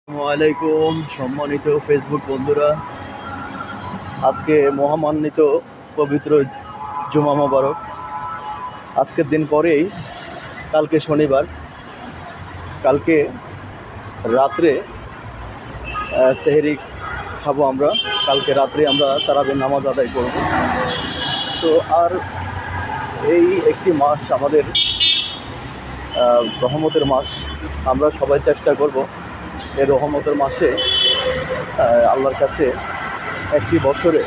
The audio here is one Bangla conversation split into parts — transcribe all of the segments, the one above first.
আসসালামাইকুম সম্মানিত ফেসবুক বন্ধুরা, আজকে মহামান্বিত পবিত্র জুমা মোবারক। আজকের দিন পরেই কালকে শনিবার, কালকে রাত্রে সেহরি খাবো আমরা। কালকে রাত্রে আমরা তারাবির নামাজ আদায় করব। তো আর এই একটি মাস আমাদের রহমতের মাস। আমরা সবাই চেষ্টা করব এই রহমতের মাসে আল্লাহর কাছে একটি বছরে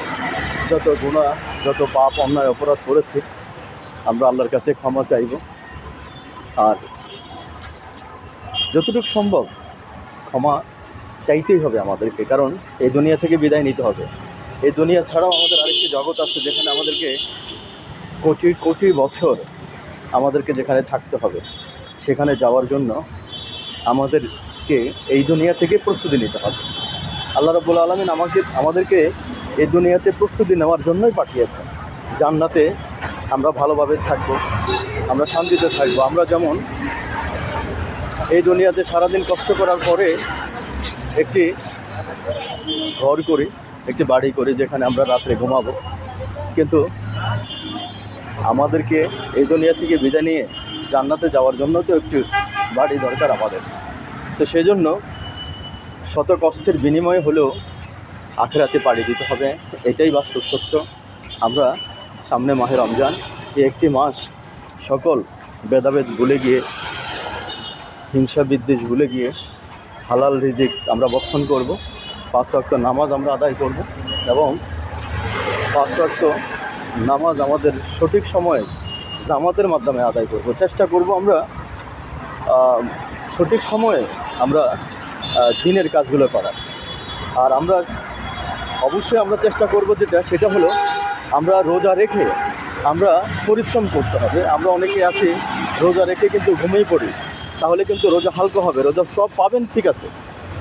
যত গুনাহ, যত পাপ, অন্যায়, অপরাধ করেছি আমরা আল্লাহর কাছে ক্ষমা চাইব। আর যতটুকু সম্ভব ক্ষমা চাইতেই হবে আমাদেরকে, কারণ এই দুনিয়া থেকে বিদায় নিতে হবে। এই দুনিয়া ছাড়াও আমাদের আরেকটি জগৎ আছে, যেখানে আমাদেরকে কোটি কোটি বছর আমাদেরকে যেখানে থাকতে হবে। সেখানে যাওয়ার জন্য আমাদেরকে এই দুনিয়া থেকে প্রস্তুতি নিতে হবে। আল্লাহ রাব্বুল আলামিন আমাদেরকে এই দুনিয়াতে প্রস্তুতি নেওয়ার জন্যই পাঠিয়েছেন। জান্নাতে আমরা ভালোভাবে থাকবো, আমরা শান্তিতে থাকবো। আমরা যেমন এই দুনিয়াতে সারাদিন কষ্ট করার পরে একটি ঘর করি, একটি বাড়ি করি, যেখানে আমরা রাত্রে ঘুমাবো, কিন্তু আমাদেরকে এই দুনিয়া থেকে বিদায় নিয়ে জান্নাতে যাওয়ার জন্য তো একটি বাড়ি দরকার আমাদের। তো সেজন্য শত কষ্টের বিনিময়ে হলেও আখিরাতে পাড়ি দিতে হবে, এটাই বাস্তব সত্য। আমরা সামনে মাহে রমজান, এই একটি মাস সকল ভেদাভেদ ভুলে গিয়ে, হিংসা বিদ্বেষ ভুলে গিয়ে হালাল রিজিক আমরা ভক্ষণ করব। 5 ওয়াক্ত নামাজ আমরা আদায় করব এবং 5 ওয়াক্ত নামাজ আমাদের সঠিক সময়ে জামাতের মাধ্যমে আদায় করব। চেষ্টা করব আমরা সঠিক সময়ে আমরা দিনের কাজগুলো করার। আর আমরা অবশ্যই চেষ্টা করব সেটা হলো আমরা রোজা রেখে আমরা পরিশ্রম করতে হবে। আমরা অনেকে আছি রোজা রেখে কিন্তু ঘুমিয়ে পড়ি, তাহলে কিন্তু রোজা হালকা হবে, রোজা সব পাবেন, ঠিক আছে।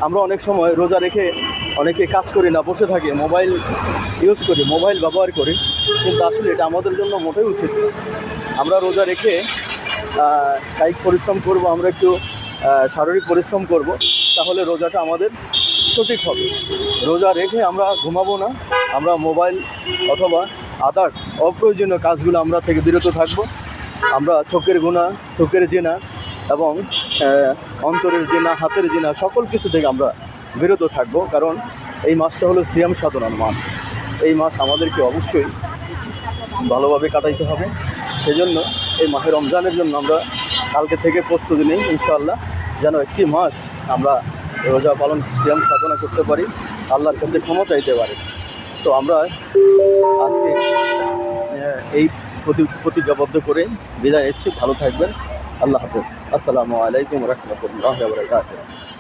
আমরা অনেক সময় রোজা রেখে অনেকে কাজ করি না, বসে থাকি, মোবাইল ইউজ করি, মোবাইল ব্যবহার করি, কিন্তু আসলে এটা আমাদের জন্য মোটেই উচিত না। আমরা রোজা রেখে কায়িক পরিশ্রম করব, আমরা একটু শারীরিক পরিশ্রম করব, তাহলে রোজাটা আমাদের সঠিক হবে। রোজা রেখে আমরা ঘুমাবো না, আমরা মোবাইল অথবা আদার্স অপ্রয়োজনীয় কাজগুলো আমরা থেকে বিরত থাকব। আমরা চোখের গুনাহ, চোখের জিনা এবং অন্তরের জিনা, হাতের জিনা, সকল কিছু থেকে আমরা বিরত থাকব, কারণ এই মাসটা হলো সিয়াম সাধনার মাস। এই মাস আমাদেরকে অবশ্যই ভালোভাবে কাটাইতে হবে। সেজন্য এই মাহে রমজানের জন্য আমরা কালকে থেকে প্রস্তুতি নিই, ইনশাআল্লাহ, যেন একটি মাস আমরা রোজা পালন, সিয়াম সাধনা করতে পারি, আল্লাহর কাছে ক্ষমা চাইতে পারি। তো আমরা আজকে এই প্রতিজ্ঞাবদ্ধ করে বিদায় নিচ্ছি। ভালো থাকবেন, আল্লাহ হাফেজ। আসসালামু আলাইকুম ওয়া রাহমাতুল্লাহি ওয়া বারাকাতুহু।